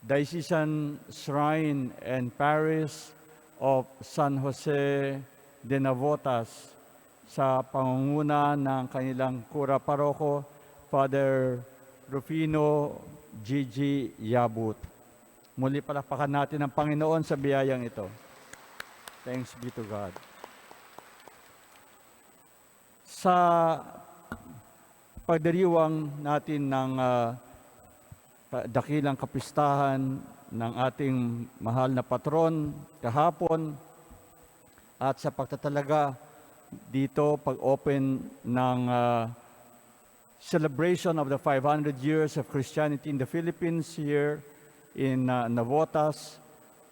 Diocesan Shrine and Parish of San Jose de Navotas sa pangunguna ng kanilang kura paroko, Father Rufino Gigi Yabut. Muli palakpakan natin ang Panginoon sa biyayang ito. Thanks be to God. Sa pagdiriwang natin ng dakilang kapistahan ng ating mahal na patron kahapon at sa pagtatalaga dito pag-open ng celebration of the 500 years of Christianity in the Philippines here in Navotas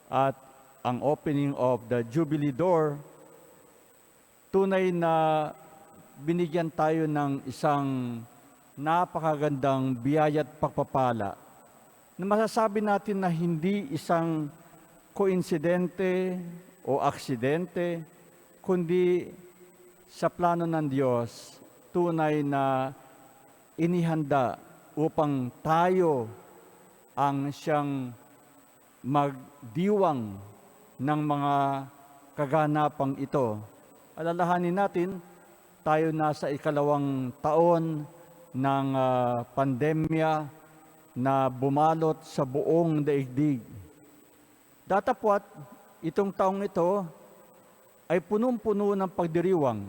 at ang opening of the Jubilee Door, tunay na binigyan tayo ng isang napakagandang biyaya at pagpapala na masasabi natin na hindi isang koinsidente o aksidente, kundi sa plano ng Diyos, tunay na inihanda upang tayo ang siyang magdiwang ng mga kaganapang ito. Alalahanin natin, tayo nasa ikalawang taon ng pandemya na bumalot sa buong daigdig. Datapwat, itong taong ito ay punong-puno ng pagdiriwang.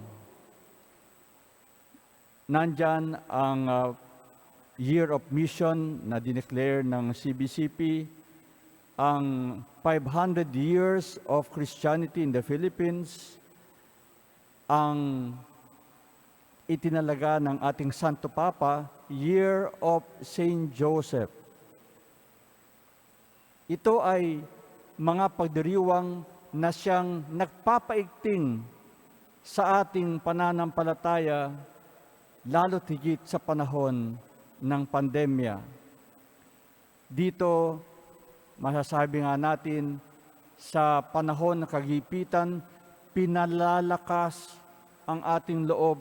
Nandyan ang Year of Mission na dineclare ng CBCP, ang 500 years of Christianity in the Philippines, ang itinalaga ng ating Santo Papa, Year of Saint Joseph. Ito ay mga pagdiriwang na siyang nagpapaigting sa ating pananampalataya, lalo't higit sa panahon ng pandemya. Dito, masasabi nga natin, sa panahon ng kagipitan, pinalalakas ang ating loob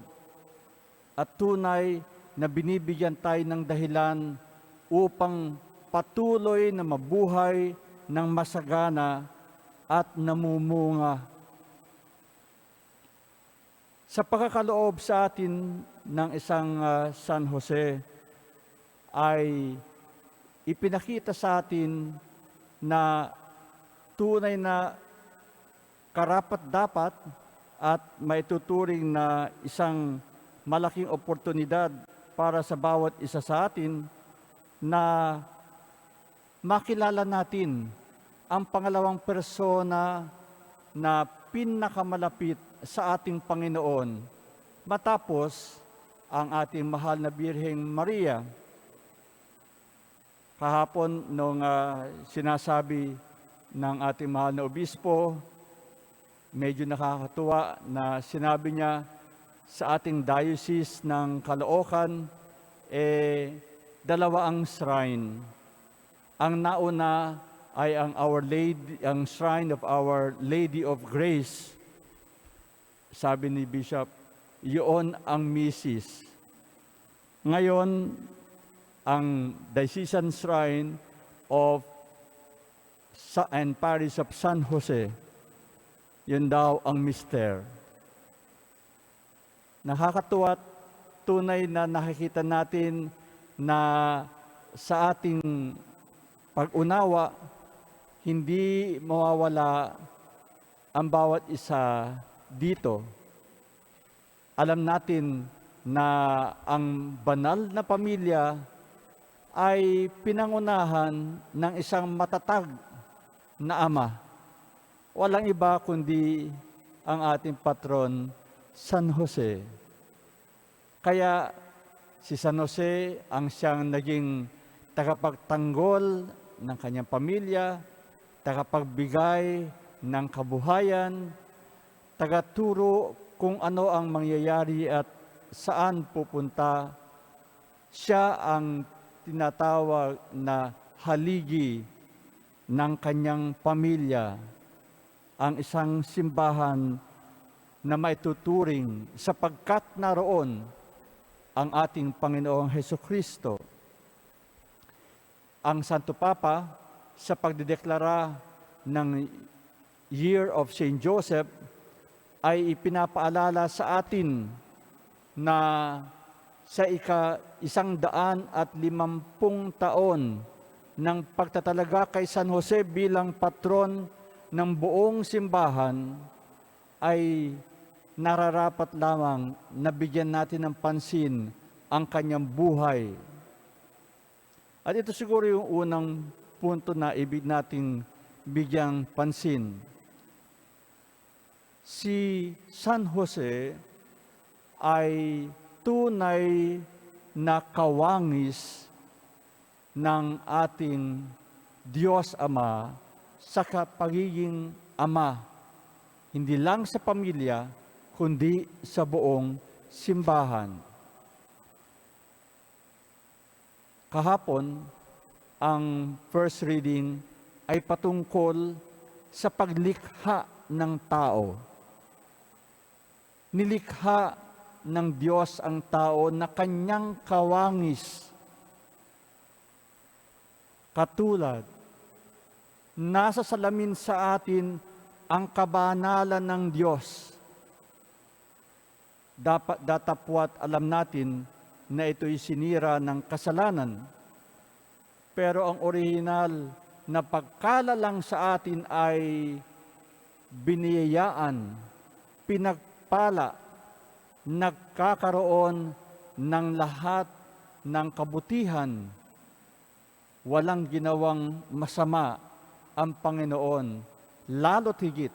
at tunay na binibigyan tayo ng dahilan upang patuloy na mabuhay ng masagana at namumunga. Sa pagkakaloob sa atin ng isang San Jose ay ipinakita sa atin na tunay na karapat-dapat at maituturing na isang malaking oportunidad para sa bawat isa sa atin na makilala natin ang pangalawang persona na pinakamalapit sa ating Panginoon matapos ang ating mahal na Birheng Maria. Kahapon nung sinasabi ng ating mahal na obispo, medyo nakakatuwa na sinabi niya sa ating diocese ng Caloocan, dalawa ang shrine. Ang nauna ay ang ang shrine of Our Lady of Grace. Sabi ni Bishop, yun ang misis. Ngayon, ang Diocesan Shrine of and Parish of San Jose, yun daw ang mister. Nakakatuwa, tunay na nakikita natin na sa ating pag-unawa, hindi mawawala ang bawat isa dito. Alam natin na ang banal na pamilya ay pinangunahan ng isang matatag na ama. Walang iba kundi ang ating patron, San Jose. Kaya si San Jose ang siyang naging tagapagtanggol ng kanyang pamilya, tagapagbigay ng kabuhayan, tagaturo kung ano ang mangyayari at saan pupunta. Siya ang tinatawag na haligi ng kanyang pamilya, ang isang simbahan na maituturing sapagkat naroon ang ating Panginoong Hesukristo. Ang Santo Papa, sa pagdideklara ng Year of St. Joseph ay ipinapaalala sa atin na sa ika-150 taon ng pagtatalaga kay San Jose bilang patron ng buong simbahan ay nararapat lamang na bigyan natin ng pansin ang kanyang buhay. At ito siguro yung unang punto na ibig nating bigyang pansin. Si San Jose ay tunay na kawangis ng ating Diyos Ama sa pagiging ama, hindi lang sa pamilya, kundi sa buong simbahan. Kahapon, ang first reading ay patungkol sa paglikha ng tao. Nilikha ng Diyos ang tao na kanyang kawangis. Katulad, nasa salamin sa atin ang kabanalan ng Diyos. Dapat datapwat alam natin na ito'y sinira ng kasalanan. Pero ang orihinal na pagkalalang sa atin ay biniyayaan, pinagpala, nagkakaroon ng lahat ng kabutihan. Walang ginawang masama ang Panginoon, lalo't higit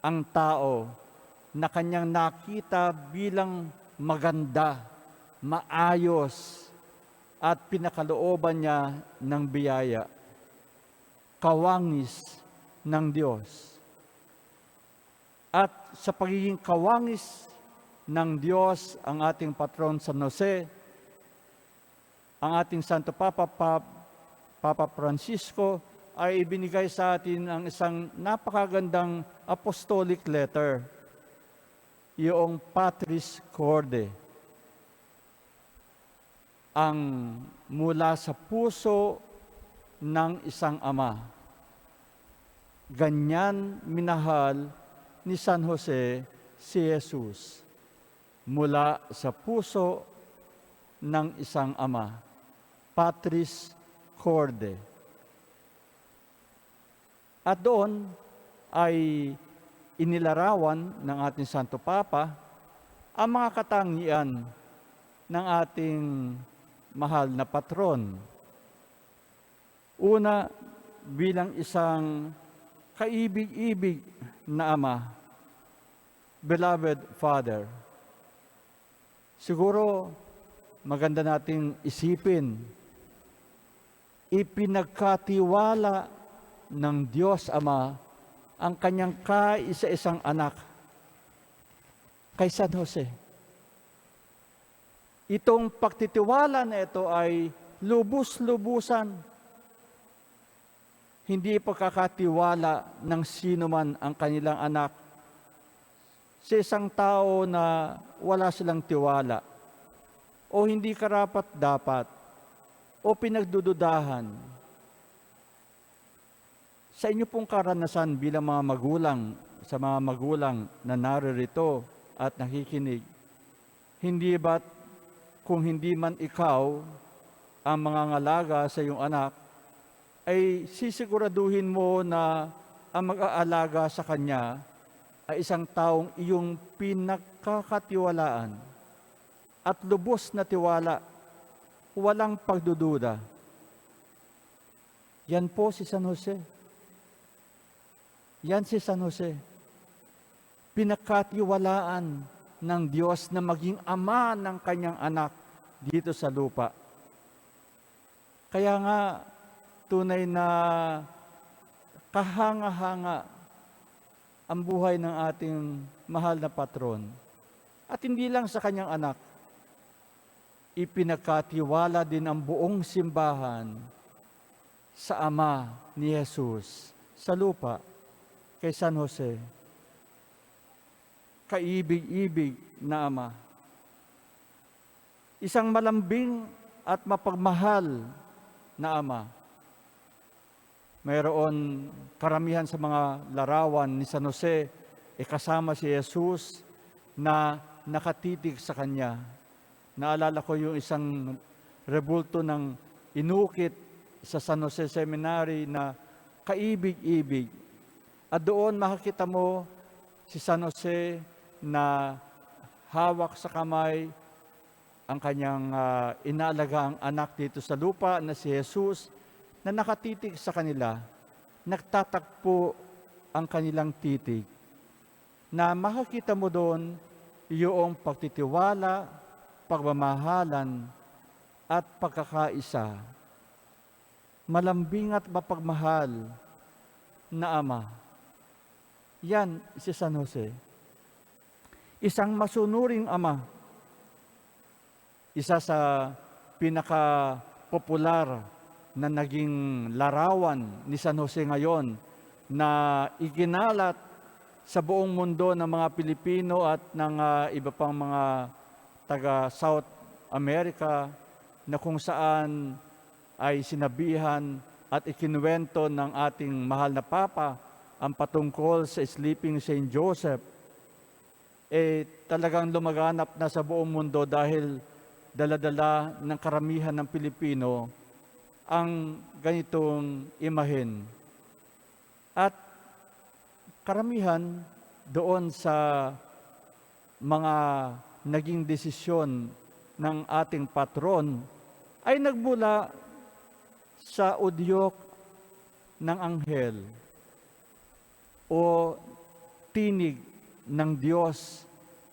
ang tao na kanyang nakita bilang maganda, maayos, at pinakalooban niya ng biyaya. Kawangis ng Diyos. At sa pagiging kawangis ng Diyos, ang ating patron San Jose, ang ating Santo Papa Francisco, ay ibinigay sa atin ang isang napakagandang apostolic letter, yung Patris Corde, ang mula sa puso ng isang ama. Ganyan minahal ni San Jose si Jesus mula sa puso ng isang ama. Patris Corde. At doon ay inilarawan ng ating Santo Papa ang mga katangian ng ating mahal na patron. Una, bilang isang kaibig-ibig na ama, beloved Father. Siguro maganda nating isipin, ipinagkatiwala ng Diyos Ama ang kanyang kaisa-isang anak kay San Jose. Itong pagtitiwala na ito ay lubos-lubusan. Hindi pagkakatiwala ng sino man ang kanilang anak sa isang tao na wala silang tiwala o hindi karapat-dapat o pinagdududahan. Sa inyo pong karanasan bilang mga magulang, sa mga magulang na naririto at nakikinig, hindi ba't kung hindi man ikaw ang mangangalaga sa iyong anak, ay sisiguraduhin mo na ang mag-aalaga sa kanya ay isang taong iyong pinagkakatiwalaan at lubos na tiwala, walang pagdududa. Yan po si San Jose. Yan si San Jose. Pinagkatiwalaan ng Diyos na maging ama ng kanyang anak dito sa lupa. Kaya nga, tunay na kahanga-hanga ang buhay ng ating mahal na patron. At hindi lang sa kanyang anak, ipinagkatiwala din ang buong simbahan sa Ama ni Jesus sa lupa, kay San Jose. Kaibig-ibig na ama. Isang malambing at mapagmahal na ama. mayroon karamihan sa mga larawan ni San Jose, kasama si Jesus na nakatitig sa kanya. Naalala ko yung isang rebulto ng inukit sa San Jose Seminary na kaibig-ibig. At doon makikita mo si San Jose na hawak sa kamay ang kanyang inaalagaang anak dito sa lupa na si Jesus, na nakatitig sa kanila. Nagtatakpo ang kanilang titig. Na makikita mo doon yung pagtitiwala, pagmamahalan, at pagkakaisa. Malambing at mapagmahal na Ama. Yan si San Jose. Isang masunuring Ama. Isa sa pinaka-popular na naging larawan ni San Jose ngayon na iginalat sa buong mundo ng mga Pilipino at ng iba pang mga taga South America, na kung saan ay sinabihan at ikinuwento ng ating mahal na Papa ang patungkol sa Sleeping Saint Joseph, talagang lumaganap na sa buong mundo dahil dala-dala ng karamihan ng Pilipino ang ganitong imahen. At karamihan doon sa mga naging desisyon ng ating patron ay nagmula sa udyok ng anghel o tinig ng Diyos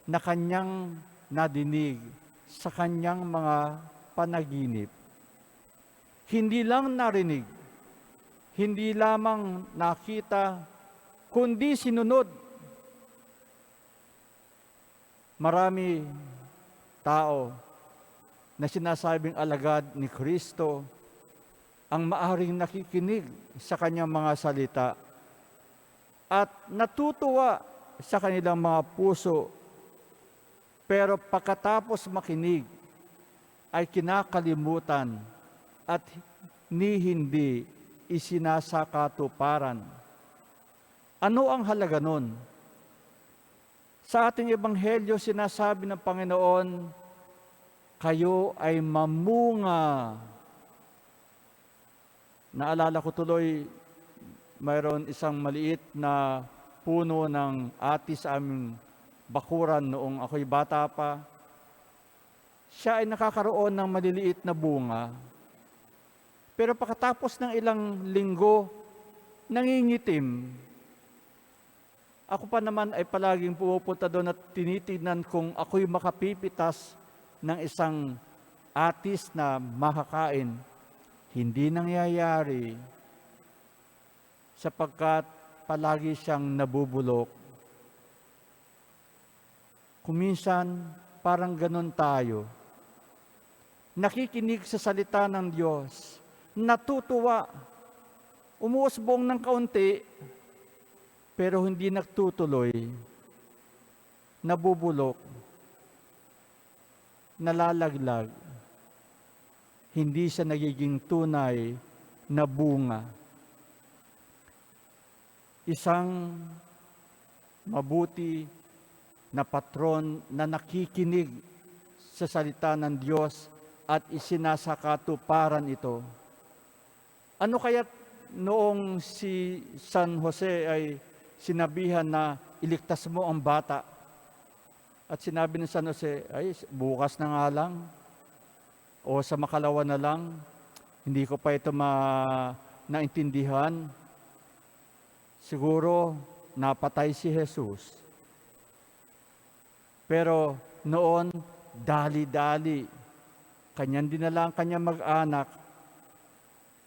na kanyang nadinig sa kanyang mga panaginip. Hindi lang narinig, hindi lamang nakita, kundi sinunod. Marami tao na sinasabing alagad ni Kristo ang maaring nakikinig sa kanyang mga salita at natutuwa sa kanilang mga puso, pero pagkatapos makinig ay kinakalimutan at hindi isinasakatuparan. Ano ang halaga nun? Sa ating ebanghelyo, sinasabi ng Panginoon, kayo ay mamunga. Naalala ko tuloy, mayroon isang maliit na puno ng atis sa aming bakuran noong ako'y bata pa. Siya ay nakakaroon ng maliliit na bunga. Pero pagkatapos ng ilang linggo, nangingitim. Ako pa naman ay palaging pumupunta doon at tinitignan kung ako'y makapipitas ng isang atis na makakain. Hindi nangyayari sapagkat palagi siyang nabubulok. Kuminsan, parang ganun tayo. Nakikinig sa salita ng Diyos, natutuwa, umuusbong ng kaunti, pero hindi nagtutuloy, nabubulok, nalalaglag, hindi siya nagiging tunay na bunga. Isang mabuti na patron na nakikinig sa salita ng Diyos at isinasakatuparan ito. Ano kaya't noong si San Jose ay sinabihan na iligtas mo ang bata? At sinabi ni San Jose, ay bukas na nga lang o sa makalawa na lang, hindi ko pa ito naintindihan. Siguro napatay si Jesus. Pero noon, dali-dali, kanyang dinala ang kanyang mag-anak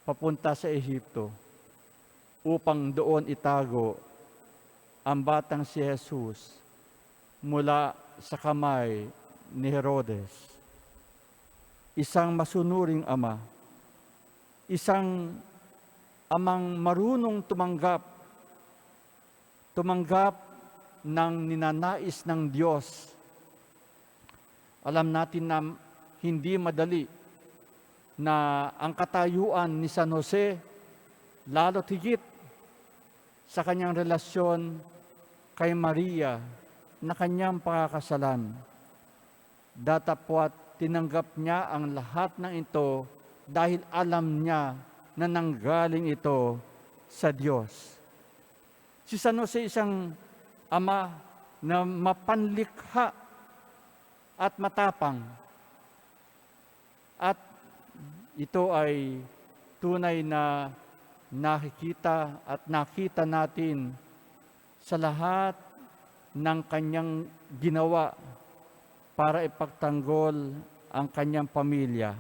papunta sa Ehipto upang doon itago ang batang si Jesus mula sa kamay ni Herodes. Isang masunuring ama, isang amang marunong tumanggap ng ninanais ng Diyos. Alam natin na hindi madali na ang katayuan ni San Jose, lalo't higit sa kanyang relasyon kay Maria na kanyang pakakasalan. Datapwat tinanggap niya ang lahat ng ito dahil alam niya na nanggaling ito sa Diyos. Si San Jose isang ama na mapanlikha at matapang. At ito ay tunay na nakikita at nakita natin sa lahat ng kanyang ginawa para ipagtanggol ang kanyang pamilya.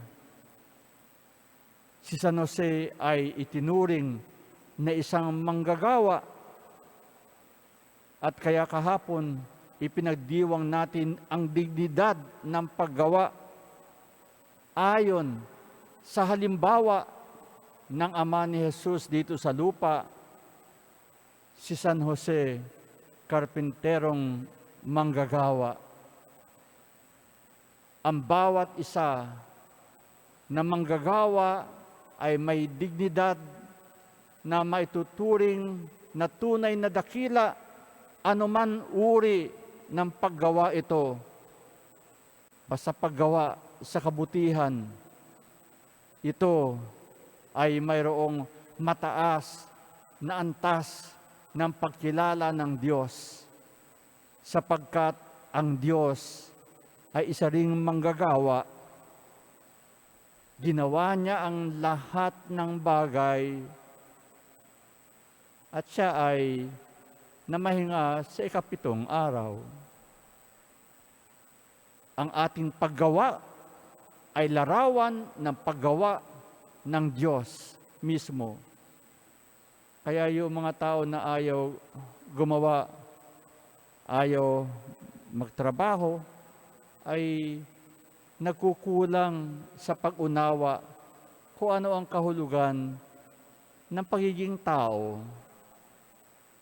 Si San Jose ay itinuring na isang manggagawa at kaya kahapon ipinagdiwang natin ang dignidad ng paggawa ayon sa halimbawa ng Ama ni Jesus dito sa lupa, si San Jose, karpinterong manggagawa. Ang bawat isa na manggagawa ay may dignidad na maituturing na tunay na dakila anuman uri ng paggawa ito. Basta paggawa sa kabutihan, ito ay mayroong mataas na antas ng pagkilala ng Diyos, sapagkat ang Diyos ay isa ring manggagawa. Ginawa niya ang lahat ng bagay at siya ay namahinga sa ikapitong araw. Ang ating paggawa ay larawan ng paggawa ng Diyos mismo. Kaya yung mga tao na ayaw gumawa, ayaw magtrabaho, ay nagkukulang sa pag-unawa kung ano ang kahulugan ng pagiging tao,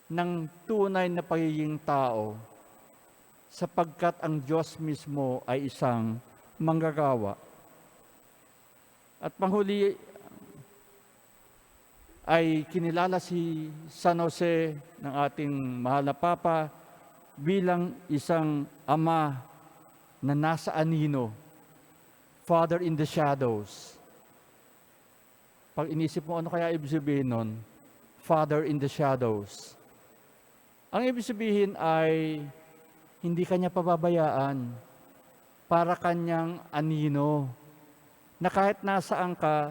ng tunay na pagiging tao, sapagkat ang Diyos mismo ay isang manggagawa. At panghuli ay kinilala si San Jose ng ating mahal na Papa bilang isang ama na nasa anino, Father in the shadows. Pag inisip mo, ano kaya ibig sabihin nun? Father in the shadows. Ang ibig sabihin ay hindi kanya pababayaan, para kanyang anino, na kahit nasaan ka,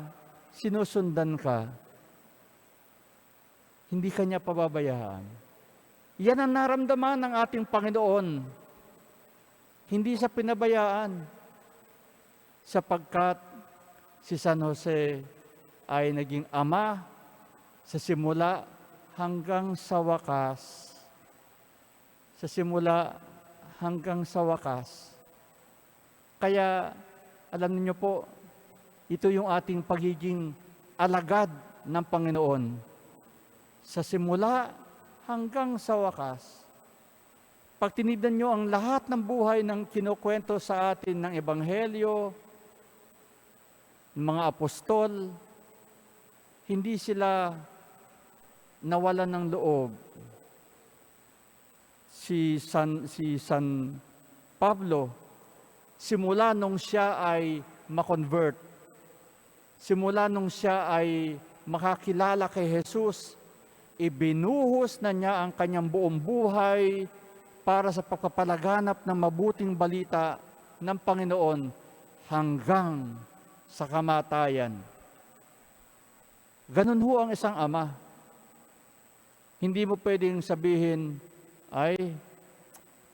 sinusundan ka, hindi kanya pababayaan. Yan ang naramdaman ng ating Panginoon. Hindi sa pinabayaan, sapagkat si San Jose ay naging ama sa simula hanggang sa wakas. Sa simula hanggang sa wakas. Kaya, alam niyo po, ito yung ating pagiging alagad ng Panginoon. Sa simula hanggang sa wakas. Pag tinignan nyo ang lahat ng buhay ng kinukwento sa atin ng Ebanghelyo, mga apostol, hindi sila nawalan ng loob. Si San Pablo, simula nung siya ay makonvert, simula nung siya ay makakilala kay Jesus, ibinuhos na niya ang kanyang buong buhay para sa pagpapalaganap ng mabuting balita ng Panginoon hanggang sa kamatayan. Ganun ho ang isang ama. Hindi mo pwedeng sabihin, ay,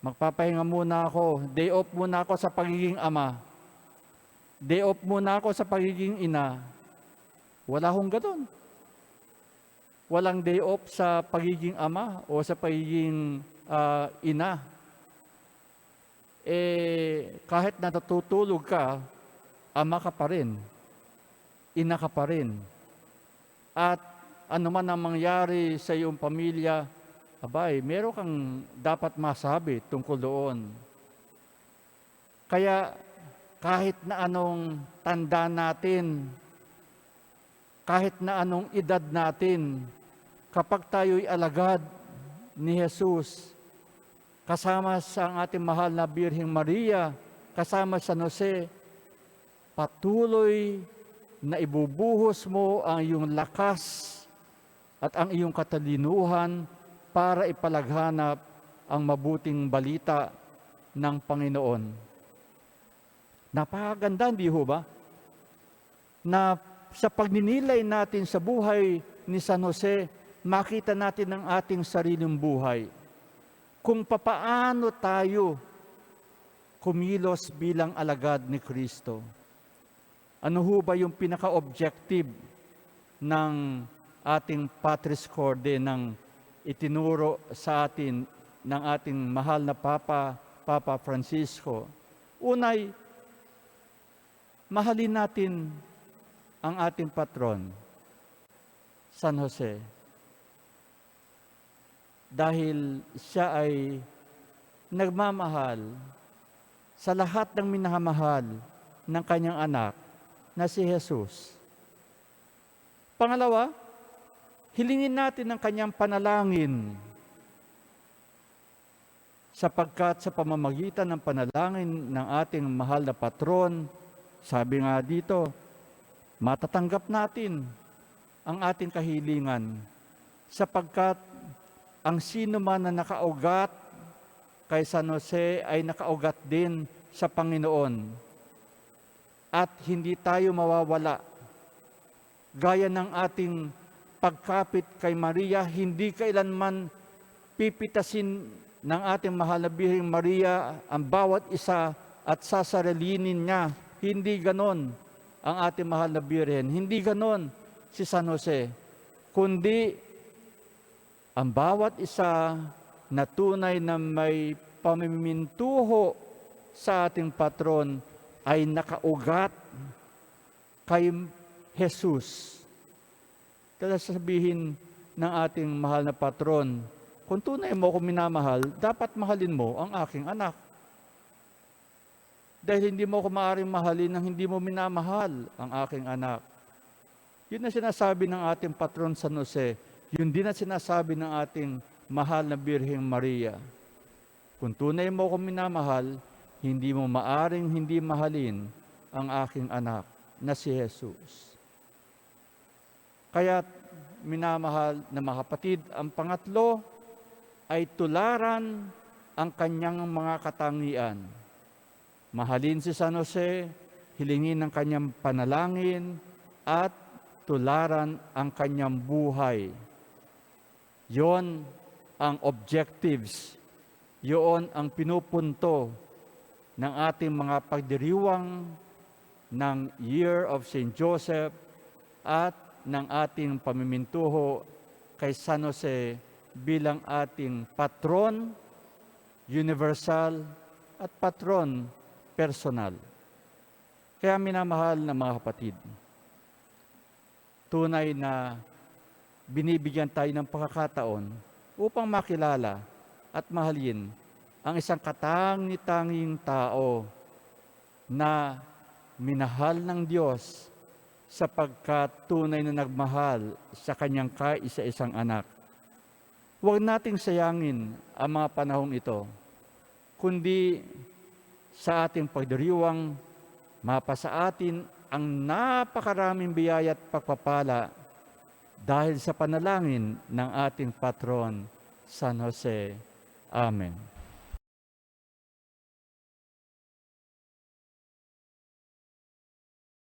magpapahinga muna ako, day off muna ako sa pagiging ama, day off muna ako sa pagiging ina. Wala hong ganun. Walang day off sa pagiging ama o sa pagiging ina. Kahit natutulog ka, ama ka pa rin, ina ka pa rin. At ano man ang mangyari sa iyong pamilya, abay, meron kang dapat masabi tungkol doon. Kaya kahit na anong tanda natin, kahit na anong edad natin, kapag tayo'y alagad ni Jesus, kasama sa ating mahal na Birheng Maria, kasama sa San Jose, patuloy na ibubuhos mo ang iyong lakas at ang iyong katalinuhan para ipalaghanap ang mabuting balita ng Panginoon. Napakaganda, hindi ho ba? Na sa pagninilay natin sa buhay ni San Jose, makita natin ang ating sariling buhay. Kung papaano tayo kumilos bilang alagad ni Kristo. Ano ho ba yung pinaka-objective ng ating Patris Corde ng itinuro sa atin ng ating mahal na Papa Francisco? Unay, mahalin natin ang ating patron, San Jose. Dahil siya ay nagmamahal sa lahat ng minamahal ng kanyang anak na si Jesus. Pangalawa, hilingin natin ang kanyang panalangin sapagkat sa pamamagitan ng panalangin ng ating mahal na patron, sabi nga dito, matatanggap natin ang ating kahilingan sapagkat ang sino man na nakaugat kay San Jose ay nakaugat din sa Panginoon at hindi tayo mawawala. Gaya ng ating pagkapit kay Maria, hindi kailanman pipitasin ng ating mahal na Birheng Maria ang bawat isa at sasarilinin niya. Hindi ganon ang ating mahal na Birhen. Hindi ganon si San Jose. Kundi ang bawat isa na tunay na may pamimintuho sa ating patron ay nakaugat kay Jesus. Kaya sabihin ng ating mahal na patron, kung tunay mo ako minamahal, dapat mahalin mo ang aking anak. Dahil hindi mo ako maaaring mahalin nang hindi mo minamahal ang aking anak. Yun na sinasabi ng ating patron San Jose. Yun din na sinasabi ng ating mahal na Birheng Maria. Kung tunay mo ako minamahal, hindi mo maaring hindi mahalin ang aking anak na si Jesus. Kaya minamahal na mga kapatid, ang pangatlo ay tularan ang kanyang mga katangian. Mahalin si San Jose, hilingin ang kanyang panalangin, at tularan ang kanyang buhay. Yon ang objectives, yon ang pinupunto ng ating mga pagdiriwang ng Year of St. Joseph at ng ating pamimintuho kay San Jose bilang ating patron, universal, at patron personal. Kaya minamahal na mga kapatid, tunay na binibigyan tayo ng pagkakataon upang makilala at mahalin ang isang katangi-tanging tao na minahal ng Diyos sapagkat tunay na nagmahal sa kanyang kaisa-isang anak. Huwag nating sayangin ang mga panahong ito, kundi sa ating pagdiriwang, mapasa atin ang napakaraming biyaya at pagpapala dahil sa panalangin ng ating patron, San Jose. Amen.